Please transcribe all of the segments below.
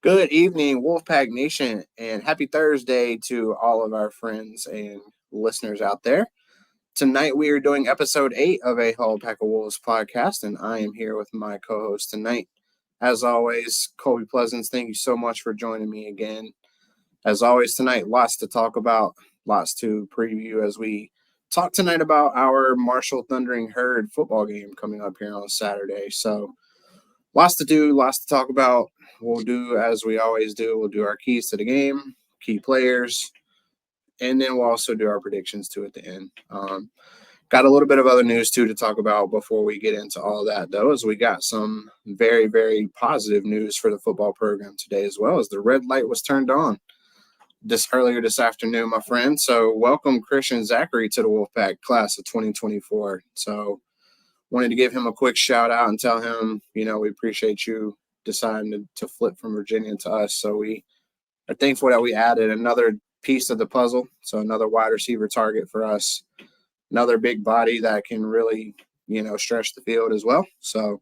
Good evening, Wolfpack Nation, and happy Thursday to all of our friends and listeners out there. Tonight we are doing episode 8 of a Whole Pack of Wolves podcast, and I am here with my co-host tonight. As always, Colby Pleasance, thank you so much for joining me again. As always tonight, lots to talk about, lots to preview as we talk tonight about our Marshall Thudering Herd football game coming up here on Saturday. So lots to do, lots to talk about. We'll do as we always do. We'll do our keys to the game, key players, and then we'll also do our predictions too at the end. Got a little bit of other news too to talk about before we get into all that, though, as we got some very, very positive news for the football program today as well, as the red light was turned on earlier this afternoon, my friend. So welcome Christian Zachary to the Wolfpack class of 2024. So wanted to give him a quick shout out and tell him, we appreciate you deciding to flip from Virginia to us. So we are thankful that we added another piece of the puzzle. So another wide receiver target for us, another big body that can really, stretch the field as well. So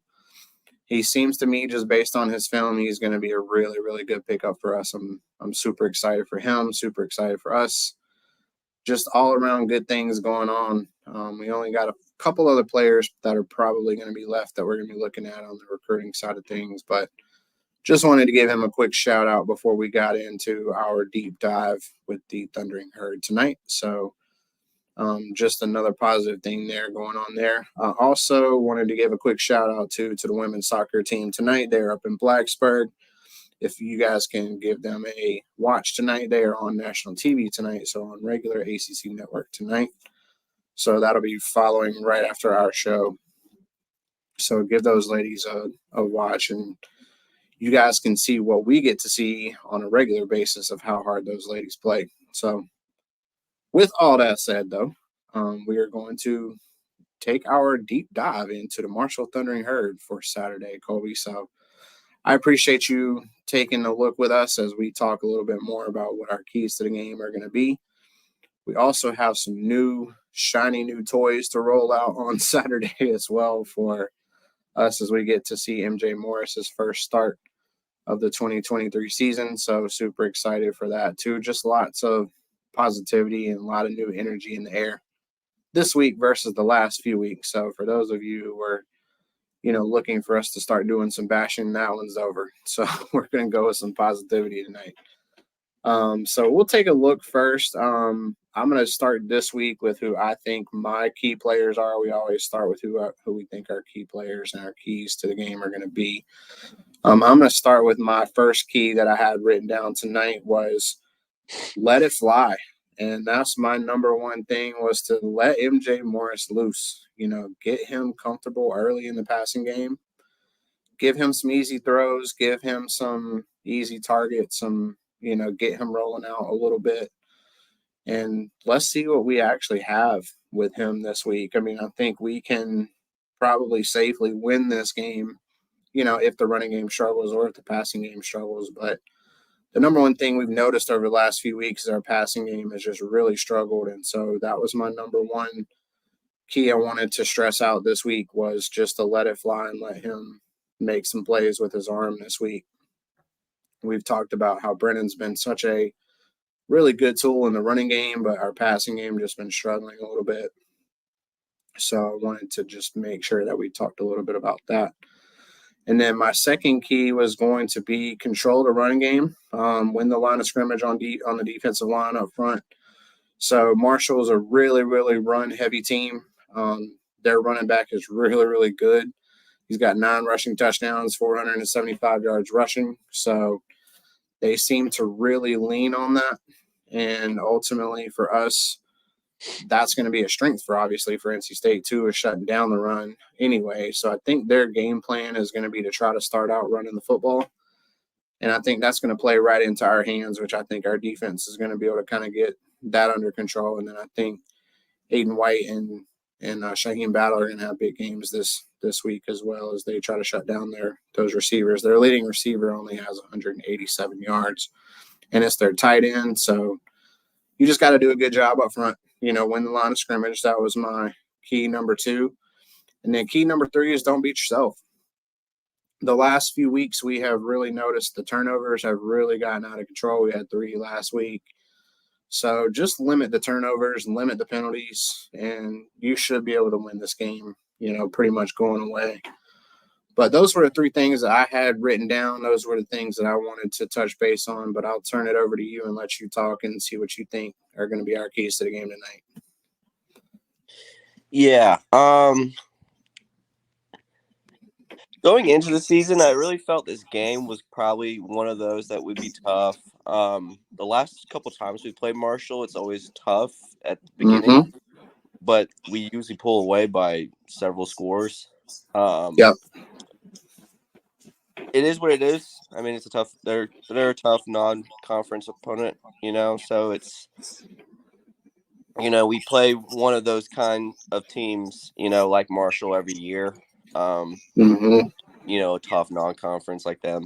he seems to me, just based on his film, he's going to be a really, really good pickup for us. I'm super excited for him, super excited for us. Just all around good things going on. We only got a couple other players that are probably going to be left that we're going to be looking at on the recruiting side of things, but just wanted to give him a quick shout out before we got into our deep dive with the Thundering Herd tonight. So just another positive thing there going on there. Also wanted to give a quick shout out to the women's soccer team tonight. They're up in Blacksburg. If you guys can give them a watch tonight, they are on national TV tonight, so on regular ACC network tonight. So that'll be following right after our show. So give those ladies a watch, and you guys can see what we get to see on a regular basis of how hard those ladies play. So with all that said, though, we are going to take our deep dive into the Marshall Thundering Herd for Saturday, Colby. So I appreciate you taking a look with us as we talk a little bit more about what our keys to the game are going to be. We also have some new, shiny new toys to roll out on Saturday as well for us as we get to see MJ Morris's first start of the 2023 season. So super excited for that too. Just lots of positivity and a lot of new energy in the air this week versus the last few weeks. So for those of you who were looking for us to start doing some bashing, that one's over. So we're going to go with some positivity tonight. So we'll take a look first. I'm going to start this week with who I think my key players are. We always start with who we think our key players and our keys to the game are going to be. I'm going to start with my first key that I had written down tonight was let it fly. And that's my number one thing, was to let MJ Morris loose, get him comfortable early in the passing game, give him some easy throws, give him some easy targets, get him rolling out a little bit. And let's see what we actually have with him this week. I mean, I think we can probably safely win this game, if the running game struggles or if the passing game struggles. But the number one thing we've noticed over the last few weeks is our passing game has just really struggled. And so that was my number one key I wanted to stress out this week, was just to let it fly and let him make some plays with his arm this week. We've talked about how Brennan's been such a really good tool in the running game, but our passing game just been struggling a little bit. So I wanted to just make sure that we talked a little bit about that. And then my second key was going to be control the running game, win the line of scrimmage on the defensive line up front. So Marshall is a really, really run-heavy team. Their running back is really, really good. He's got 9 rushing touchdowns, 475 yards rushing. So they seem to really lean on that. And ultimately for us, that's going to be a strength for NC State too, is shutting down the run anyway. So I think their game plan is going to be to try to start out running the football. And I think that's going to play right into our hands, which I think our defense is going to be able to kind of get that under control. And then I think Aiden White and Shaheem Battle are going to have big games this week as well, as they try to shut down those receivers. Their leading receiver only has 187 yards, and it's their tight end. So you just got to do a good job up front, win the line of scrimmage. That was my key number 2. And then key number 3 is don't beat yourself. the last few weeks we have really noticed the turnovers have really gotten out of control. We had 3 last week. So just limit the turnovers, limit the penalties, and you should be able to win this game, pretty much going away. But those were the 3 things that I had written down. Those were the things that I wanted to touch base on. But I'll turn it over to you and let you talk and see what you think are going to be our keys to the game tonight. Yeah. Going into the season, I really felt this game was probably one of those that would be tough. The last couple times we played Marshall, it's always tough at the beginning, but we usually pull away by several scores. Yep. It is what it is. I mean, it's a tough. They're a tough non-conference opponent, So it's we play one of those kind of teams, like Marshall every year. A tough non-conference like them.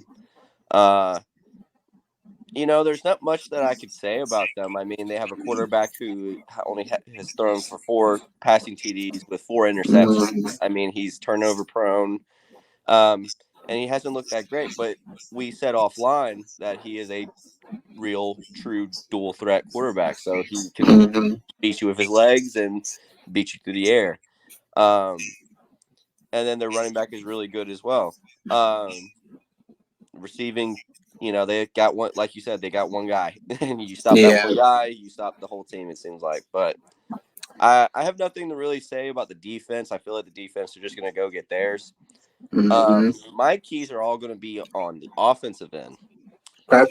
There's not much that I could say about them. I mean, they have a quarterback who only has thrown for 4 passing TDs with 4 interceptions. I mean, he's turnover prone, and he hasn't looked that great. But we said offline that he is a real, true dual threat quarterback. So he can beat you with his legs and beat you through the air. And then their running back is really good as well. Receiving, they got one, like you said, they got one guy. And you stop that one guy, you stop the whole team, it seems like. But I have nothing to really say about the defense. I feel like the defense are just going to go get theirs. My keys are all going to be on the offensive end. Okay.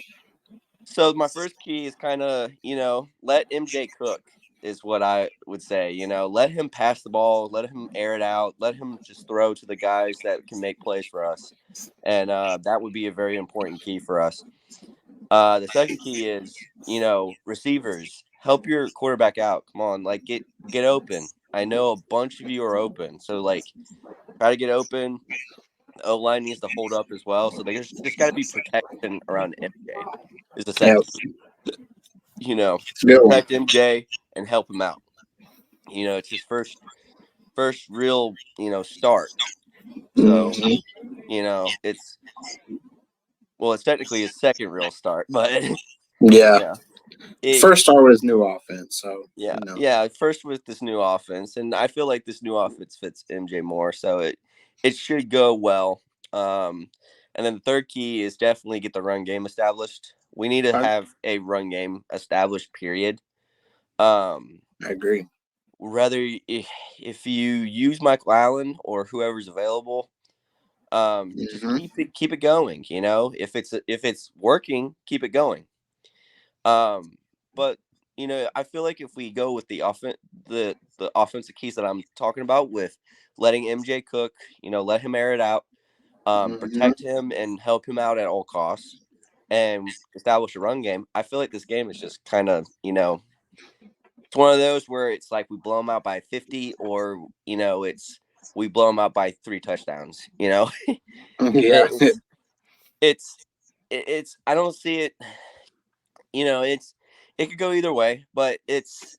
So my first key is kind of, let MJ cook is what I would say. Let him pass the ball, let him air it out, let him just throw to the guys that can make plays for us. And that would be a very important key for us. The second key is, receivers, help your quarterback out. Come on, like get open. I know a bunch of you are open. So try to get open. The O-line needs to hold up as well. So there's just got to be protection around MJ is the second key. Protect MJ and help him out. It's his first real, start. So, it's technically his second real start, but yeah. First start with his new offense. So yeah, first with this new offense, and I feel like this new offense fits MJ more, so it should go well. And then the third key is definitely get the run game established. We need to have a run game established, period. I agree. Whether if you use Michael Allen or whoever's available, just keep it going. If it's working, keep it going. But I feel like if we go with the offensive keys that I'm talking about, with letting MJ cook, let him air it out, protect him and help him out at all costs, and establish a run game. I feel like this game is just kind of, it's one of those where it's like we blow them out by 50, or it's we blow them out by 3 touchdowns. Yeah. It's I don't see it. It could go either way, but it's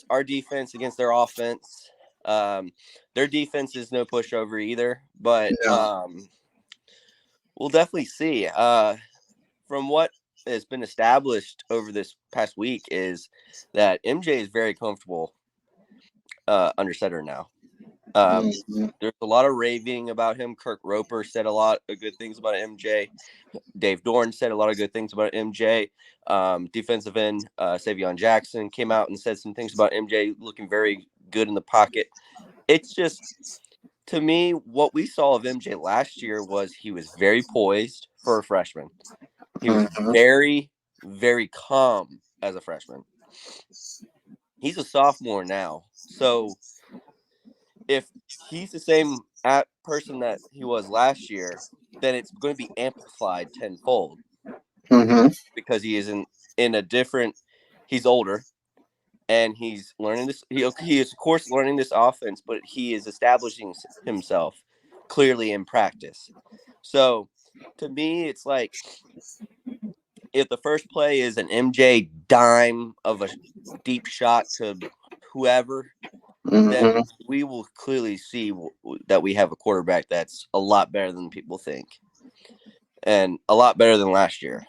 our defense against their offense. Their defense is no pushover either, but we'll definitely see. From what has been established over this past week is that MJ is very comfortable under center now. There's a lot of raving about him. Kirk Roper said a lot of good things about MJ. Dave Dorn said a lot of good things about MJ. Defensive end Savion Jackson came out and said some things about MJ looking very good in the pocket. It's just, to me, what we saw of MJ last year was he was very poised for a freshman. He was very, very calm as a freshman. He's a sophomore now. So if he's the same person that he was last year, then it's going to be amplified tenfold. Because he is in a different, he's older, and he's learning this. He is, of course, learning this offense, but he is establishing himself clearly in practice. So to me, it's like, if the first play is an MJ dime of a deep shot to whoever, Mm-hmm. then we will clearly see that we have a quarterback that's a lot better than people think, and a lot better than last year.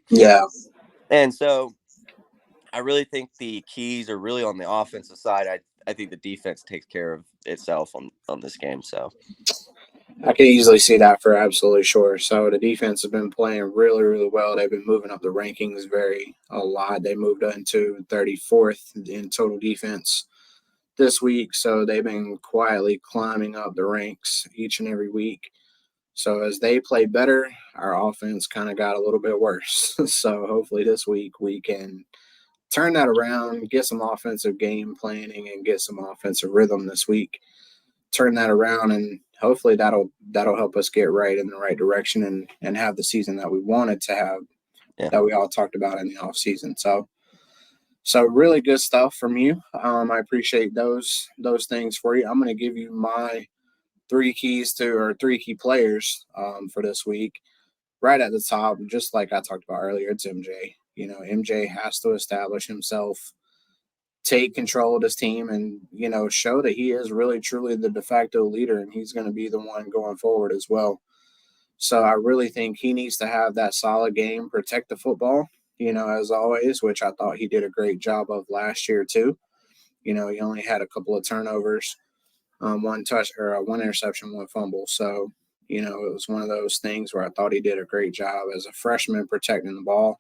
Yeah. And so I really think the keys are really on the offensive side. I think the defense takes care of itself on this game. So I can easily see that for absolutely sure. So the defense has been playing really, really well. They've been moving up the rankings a lot. They moved into 34th in total defense this week. So they've been quietly climbing up the ranks each and every week. So as they play better, our offense kind of got a little bit worse. So hopefully this week we can turn that around, get some offensive game planning, and get some offensive rhythm this week. Turn that around, and hopefully that'll help us get right in the right direction and have the season that we wanted to have, yeah, that we all talked about in the off season. So really good stuff from you. I appreciate those things for you. I'm going to give you my three key players for this week. Right at the top, just like I talked about earlier, it's MJ. MJ has to establish himself, take control of this team, and show that he is really truly the de facto leader, and he's going to be the one going forward as well. So I really think he needs to have that solid game, protect the football, as always, which I thought he did a great job of last year too. He only had a couple of turnovers, one touch or one interception, one fumble. So it was one of those things where I thought he did a great job as a freshman protecting the ball.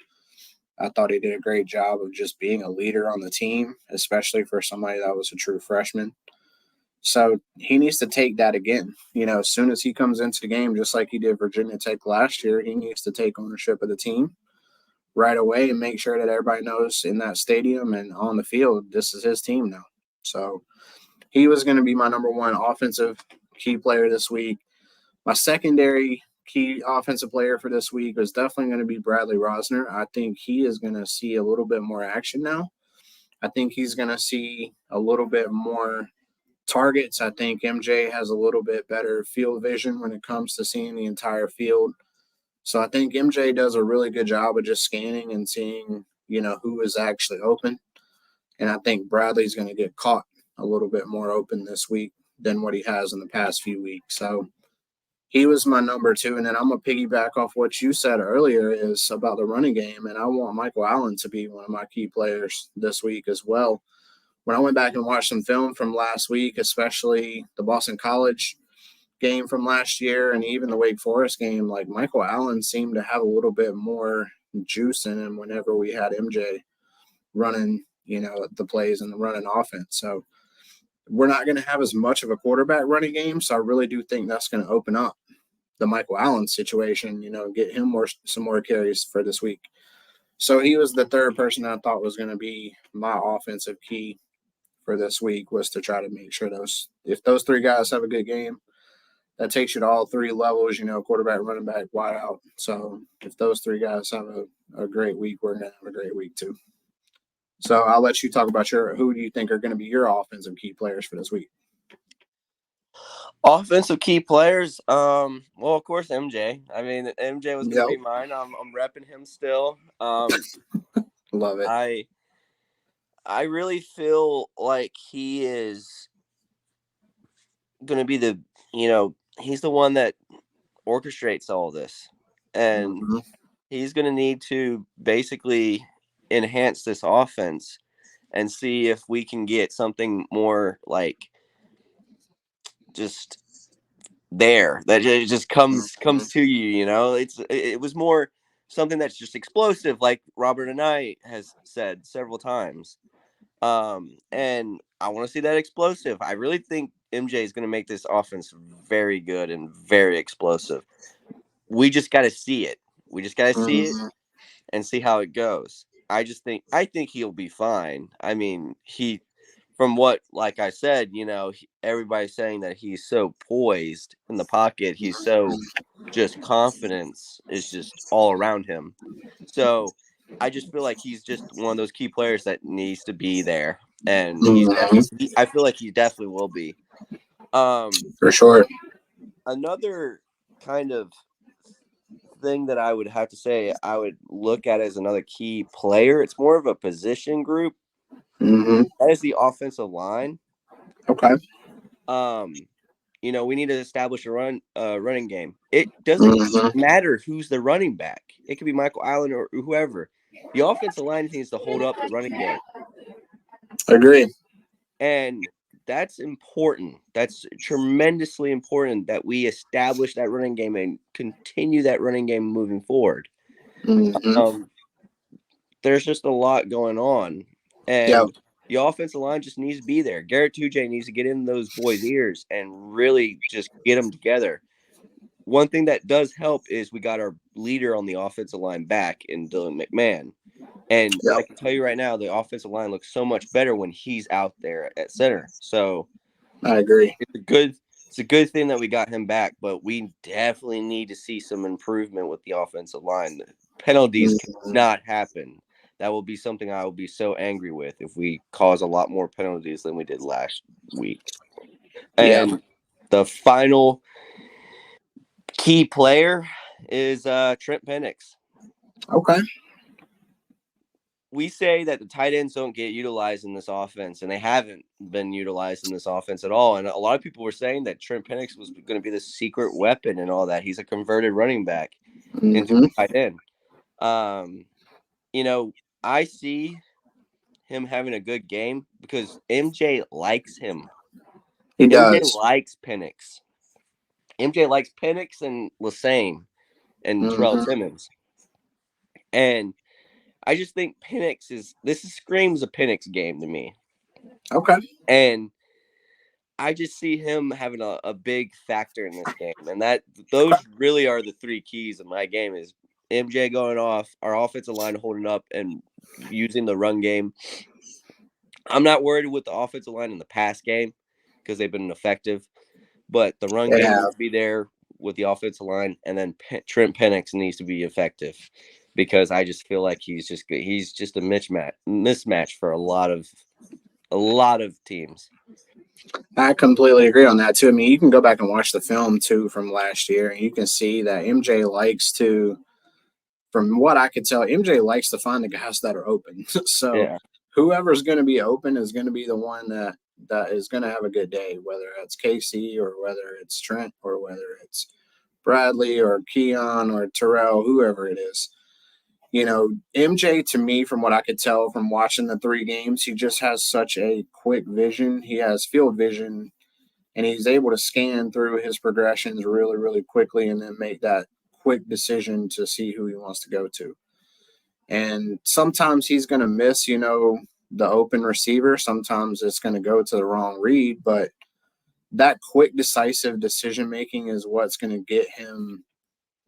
I thought he did a great job of just being a leader on the team, especially for somebody that was a true freshman. So he needs to take that again. As soon as he comes into the game, just like he did Virginia Tech last year, he needs to take ownership of the team right away and make sure that everybody knows in that stadium and on the field, this is his team now. So he was going to be my number one offensive key player this week. My secondary key offensive player for this week was definitely going to be Bradley Rosner. I think he is going to see a little bit more action now. I think he's going to see a little bit more targets. I think MJ has a little bit better field vision when it comes to seeing the entire field. So I think MJ does a really good job of just scanning and seeing, who is actually open. And I think Bradley's going to get caught a little bit more open this week than what he has in the past few weeks. So he was my number two. And then I'm going to piggyback off what you said earlier is about the running game. And I want Michael Allen to be one of my key players this week as well. When I went back and watched some film from last week, especially the Boston College game from last year and even the Wake Forest game, like Michael Allen seemed to have a little bit more juice in him whenever we had MJ running, the plays and the running offense. So we're not going to have as much of a quarterback running game. So I really do think that's going to open up the Michael Allen situation, get him some more carries for this week. So he was the third person I thought was going to be my offensive key for this week, was to try to make sure if those three guys have a good game, that takes you to all three levels, quarterback, running back, wide out. So if those three guys have a great week, we're going to have a great week too. So I'll let you talk about who do you think are going to be your offensive key players for this week? offensive key players. Well, of course, MJ. I mean, MJ was going to Yep. be mine. I'm repping him still. Love it. I really feel like he is going to be he's the one that orchestrates all this, and Mm-hmm. he's going to need to basically enhance this offense and see if we can get something more like just there that it just comes to you. It was more something that's just explosive, like Robert and I has said several times. And I want to see that explosive. I really think MJ is going to make this offense very good and very explosive. We just got to see it. We just got to see it Mm-hmm. and see how it goes. I think he'll be fine. I mean, from what, like I said, everybody's saying that he's so poised in the pocket. He's so just confidence is just all around him. So I just feel like he's just one of those key players that needs to be there, and Mm-hmm. I feel like he definitely will be. For sure. Another kind of thing that I would have to say I would look at as another key player. It's more of a position group. Mm-hmm. That is the offensive line. Okay. We need to establish a running game. It doesn't Hmm. matter who's the running back. It could be Michael Allen or whoever. The offensive line needs to hold up the running game. Agree. And that's important. That's tremendously important that we establish that running game and continue that running game moving forward. Hmm. There's just a lot going on. Yep. And the offensive line just needs to be there. Garrett Tujay needs to get in those boys' ears and really just get them together. One thing that does help is we got our leader on the offensive line back in Dylan McMahon. And Yep. I can tell you right now, the offensive line looks so much better when he's out there at center. So I agree. it's a good thing that we got him back, but we definitely need to see some improvement with the offensive line. The penalties Hmm. cannot happen. That will be something I will be so angry with if we cause a lot more penalties than we did last week. Yeah. And the final key player is Trent Penix. Okay. We say that the tight ends don't get utilized in this offense, and they haven't been utilized in this offense at all. And a lot of people were saying that Trent Penix was going to be the secret weapon and all that. He's a converted running back into Hmm. a tight end. Um, you know, I see him having a good game because MJ likes him. He MJ does. likes Penix. MJ likes Penix and Lassane and Terrell Hmm. Simmons. And I just think this screams a Penix game to me. Okay. And I just see him having a big factor in this game. And Okay. those really are the three keys of my game is MJ going off, our offensive line holding up and using the run game. I'm not worried with the offensive line in the pass game because they've been effective, but the run They game have. needs to be there with the offensive line, and then Trent Penix needs to be effective because I just feel like he's just a mismatch for a lot of teams. I completely agree on that too. I mean, you can go back and watch the film too from last year, and you can see that MJ likes to, from what I could tell, MJ likes to find the guys that are open. So Yeah, whoever's going to be open is going to be the one that is going to have a good day, whether it's Casey or whether it's Trent or whether it's Bradley or Keon or Terrell, whoever it is. MJ to me, from what I could tell from watching the three games, he just has such a quick vision. He has field vision, and he's able to scan through his progressions really, really quickly and then make that quick decision to see who he wants to go to. And sometimes he's going to miss, the open receiver. Sometimes it's going to go to the wrong read, but that quick, decisive decision making is what's going to get him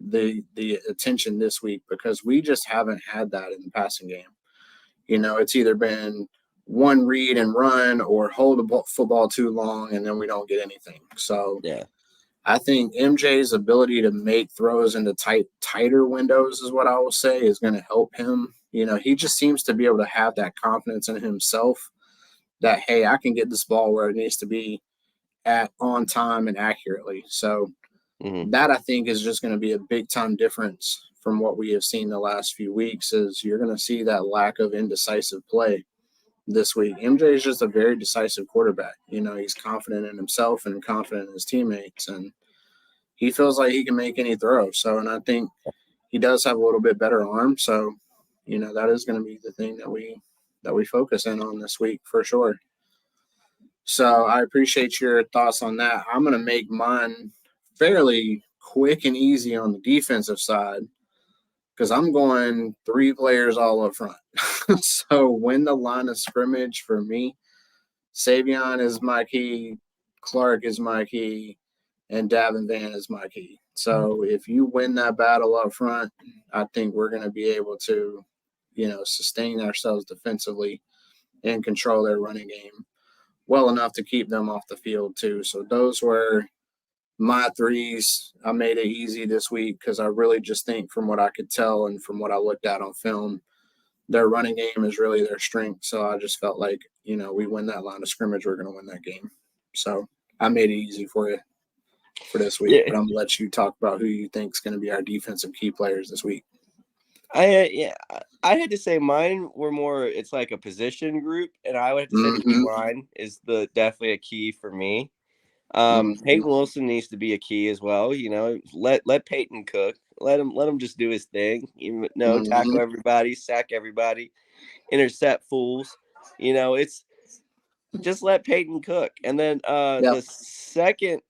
the attention this week because we just haven't had that in the passing game. It's either been one read and run or hold the football too long and then we don't get anything. So yeah. I think MJ's ability to make throws into tighter windows is what I will say is going to help him. He just seems to be able to have that confidence in himself that, hey, I can get this ball where it needs to be at on time and accurately. So Mm-hmm. that I think is just going to be a big time difference from what we have seen the last few weeks is you're going to see that lack of indecisive play this week. MJ is just a very decisive quarterback. He's confident in himself and confident in his teammates, and he feels like he can make any throw. So, and I think he does have a little bit better arm. So, that is going to be the thing that we focus in on this week for sure. So I appreciate your thoughts on that. I'm going to make mine fairly quick and easy on the defensive side because I'm going three players all up front. So when the line of scrimmage for me, Savion is my key, Clark is my key, and Davin Van is my key. So if you win that battle up front, I think we're going to be able to, sustain ourselves defensively and control their running game well enough to keep them off the field too. So those were my threes. I made it easy this week because I really just think from what I could tell and from what I looked at on film, their running game is really their strength. So I just felt like, we win that line of scrimmage, we're going to win that game. So I made it easy for you for this week, Yeah. but I'm going to let you talk about who you think is going to be our defensive key players this week. I had to say mine were more. It's like a position group, and I would have to say the D Mm-hmm. line is the definitely a key for me. Mm-hmm. Peyton Wilson needs to be a key as well. Let Peyton cook. Let him just do his thing. Mm-hmm. Tackle everybody, sack everybody, intercept fools. It's just let Peyton cook. And then Yep. the second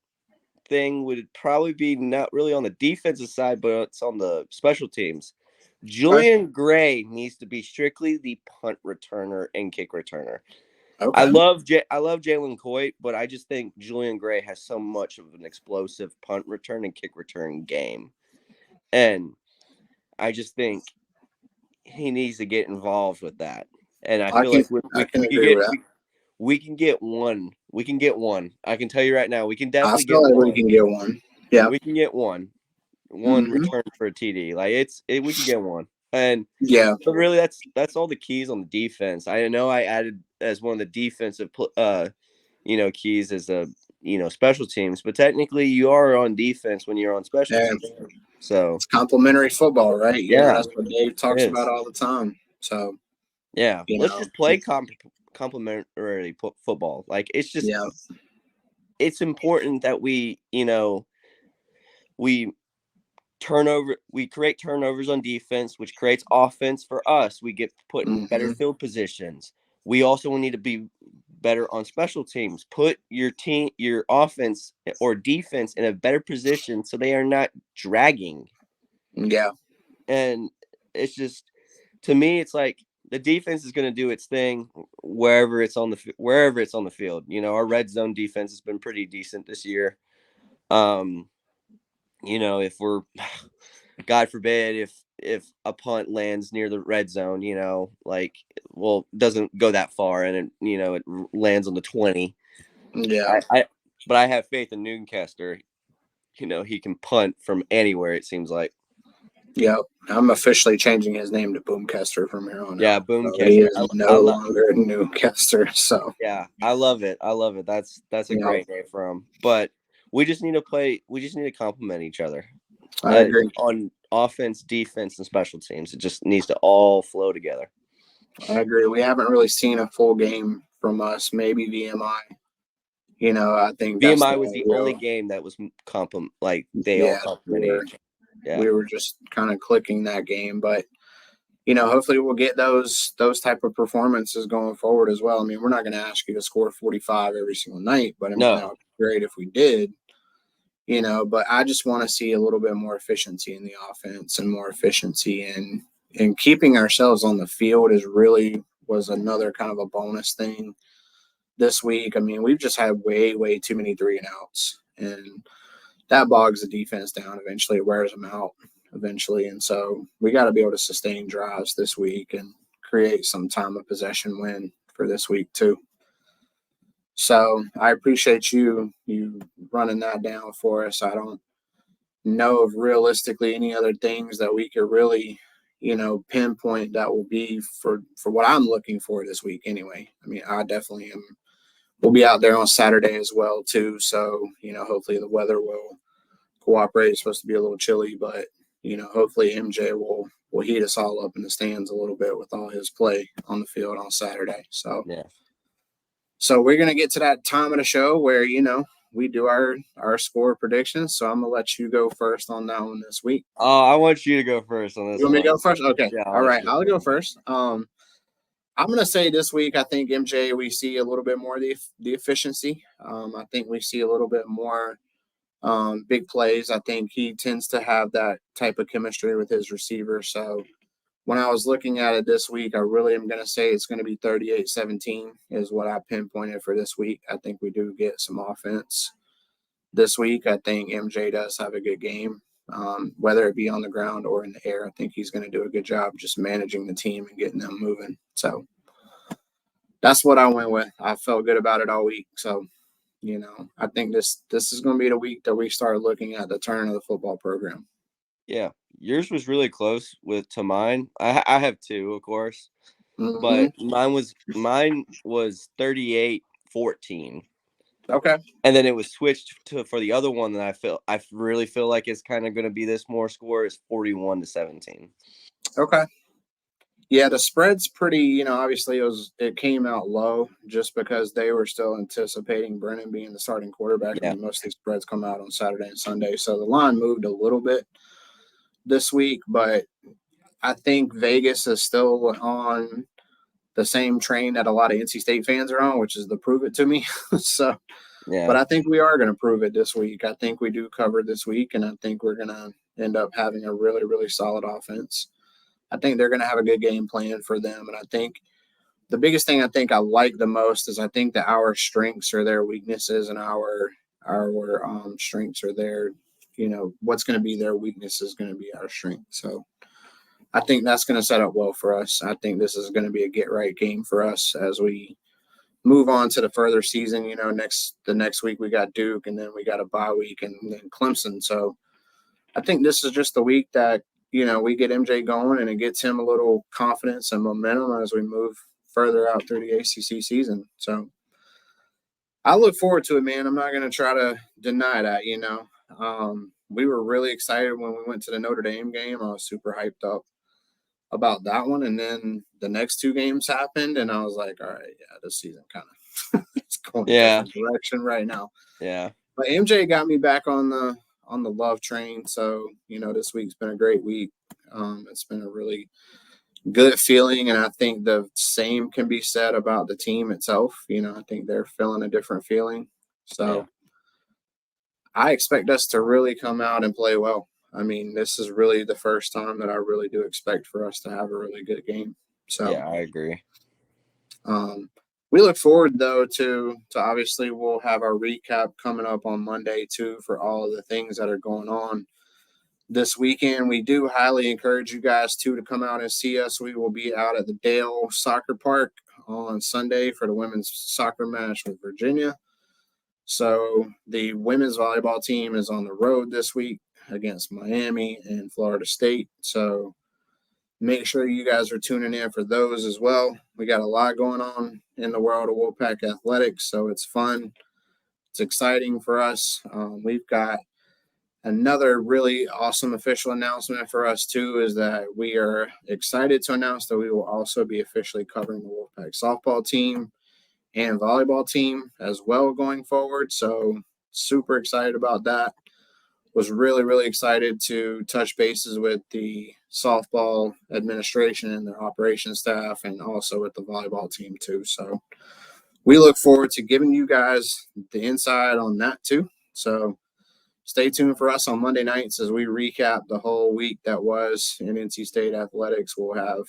thing would probably be not really on the defensive side, but it's on the special teams. Okay. Julian Gray needs to be strictly the punt returner and kick returner. I Okay. love I love Jalen Coit, but I just think Julian Gray has so much of an explosive punt return and kick return game, and I just think he needs to get involved with that. And I I feel can like we I we, can we could agree get with that. we can get one. We can get one. I can tell you right now, we can I definitely feel get like we one. can get one. Yeah. We can get one Mm-hmm. return for a TD. Like we can get one. And Yeah. but really, that's all the keys on the defense. I know I added as one of the defensive keys as a special teams, but technically you are on defense when you're on special And teams. So it's complimentary football, right? yeah, That's what Dave it talks about is. all the time. So, Yeah, you let's know, just play complementary football. Like yeah. it's important that we we create turnovers on defense, which creates offense for us. We get put in better Mm-hmm. field positions. We also need to be better on special teams. Put your offense or defense in a better position so they are not dragging. Yeah. And it's just, to me, it's like the defense is going to do its thing wherever it's on the field. Our red zone defense has been pretty decent this year. Um, if we're God forbid if a punt lands near the red zone, doesn't go that far and it lands on the 20. Yeah. But I have faith in Newcastle. He can punt from anywhere, it seems like. Yeah. I'm officially changing his name to Boomcaster from here on Yeah, out. So he Boomcaster. is no longer Newcaster. So, Yeah, I love it. I love it. That's a yeah, great name for him. But we just need to play. We just need to complement each other I agree. on offense, defense, and special teams. It just needs to all flow together. I agree. We haven't really seen a full game from us. Maybe VMI. I think that's the VMI was only the only real. game that was like they all Yeah, we complimented were each other. Yeah, we were just kind of clicking that game, but hopefully we'll get those type of performances going forward as well. I mean, we're not going to ask you to score 45 every single night, but I mean that no, would be great if we did. But I just want to see a little bit more efficiency in the offense and more efficiency in keeping ourselves on the field is really was another kind of a bonus thing this week. I mean, we've just had way, way too many 3-and-outs, and that bogs the defense down. Eventually, it wears them out eventually. And so we got to be able to sustain drives this week and create some time of possession win for this week too. So I appreciate you running that down for us. I don't know of realistically any other things that we could really, pinpoint that will be for what I'm looking for this week anyway. I mean, I definitely am. We'll be out there on Saturday as well too. So, hopefully the weather will cooperate. It's supposed to be a little chilly, but hopefully MJ will heat us all up in the stands a little bit with all his play on the field on Saturday. So yeah. so we're gonna get to that time of the show where we do our score predictions. So I'm gonna let you go first on that one this week. Oh, I want you to go first on You this want me to one. go first? Okay. Yeah, I All want right. you to I'll go go first. first. I'm gonna say this week I think MJ we see a little bit more of the efficiency. I think we see a little bit more big plays. I think he tends to have that type of chemistry with his receiver. So when I was looking at it this week, I really am going to say it's going to be 38-17 is what I pinpointed for this week. I think we do get some offense this week. I think MJ does have a good game, whether it be on the ground or in the air. I think he's going to do a good job just managing the team and getting them moving. So that's what I went with. I felt good about it all week. So I think this is going to be the week that we start looking at the turn of the football program. Yeah, yours was really close to mine. I have two, of course, Mm-hmm. but mine was 38-14. Okay. And then it was switched for the other one that I really feel like it's kind of going to be this more score is 41-17. Okay. Yeah, the spread's pretty, obviously it came out low just because they were still anticipating Brennan being the starting quarterback. I Yeah. mean, most of these spreads come out on Saturday and Sunday. So the line moved a little bit this week, but I think Vegas is still on the same train that a lot of NC State fans are on, which is the prove it to me. So, but Yeah. I think we are going to prove it this week. I think we do cover this week, and I think we're going to end up having a really, really solid offense. I think they're going to have a good game plan for them, and I think the biggest thing I think I like the most is I think that our strengths are their weaknesses, and our strengths are their, what's going to be their weakness is going to be our strength. So I think that's going to set up well for us. I think this is going to be a get right game for us as we move on to the further season. The next week we got Duke, and then we got a bye week, and then Clemson. So I think this is just the week that we get MJ going, and it gets him a little confidence and momentum as we move further out through the ACC season. So I look forward to it, man. I'm not going to try to deny that. We were really excited when we went to the Notre Dame game. I was super hyped up about that one, and then the next two games happened, and I was like, all right, yeah, this season kind of it's going a Yeah. different direction right now. Yeah. But MJ got me back on the love train. So this week's been a great week. It's been a really good feeling, and I think the same can be said about the team itself. I think they're feeling a different feeling. Yeah. So I expect us to really come out and play well. I mean, this is really the first time that I really do expect for us to have a really good game. So Yeah, I agree. We look forward though to obviously we'll have our recap coming up on Monday too for all of the things that are going on this weekend. We do highly encourage you guys too to come out and see us. We will be out at the Dale Soccer Park on Sunday for the women's soccer match with Virginia. So the women's volleyball team is on the road this week against Miami and Florida State. So make sure you guys are tuning in for those as well. We got a lot going on in the world of Wolfpack athletics, so it's fun. It's exciting for us. We've got another really awesome official announcement for us too, is that we are excited to announce that we will also be officially covering the Wolfpack softball team and volleyball team as well going forward. So super excited about that. Was really, really excited to touch bases with the softball administration and their operations staff, and also with the volleyball team too. So we look forward to giving you guys the inside on that too. So stay tuned for us on Monday nights as we recap the whole week that was in NC State athletics. We'll have,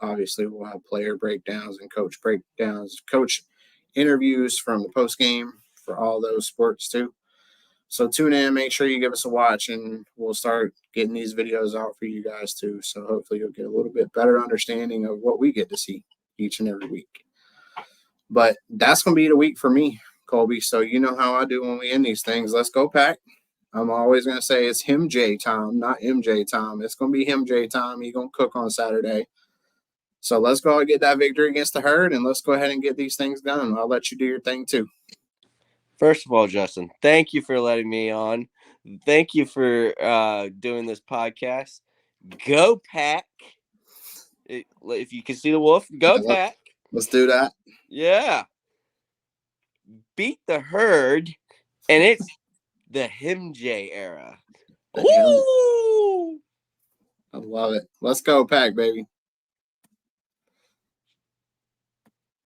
obviously we'll have player breakdowns and coach breakdowns, coach interviews from the post game for all those sports too. So tune in, make sure you give us a watch, and we'll start getting these videos out for you guys too. So hopefully you'll get a little bit better understanding of what we get to see each and every week. But that's going to be the week for me, Colby. So you know how I do when we end these things. Let's go, Pack. I'm always going to say it's him J time, not MJ time. It's going to be him J time. He's going to cook on Saturday. So let's go and get that victory against the Herd, and let's go ahead and get these things done. I'll let you do your thing too. First of all, Justin, thank you for letting me on. Thank you for doing this podcast. Go Pack. If you can see the wolf, go Pack. Let's do that. Yeah. Beat the Herd, and it's the Him J era. Ooh! I love it. Let's go, Pack, baby.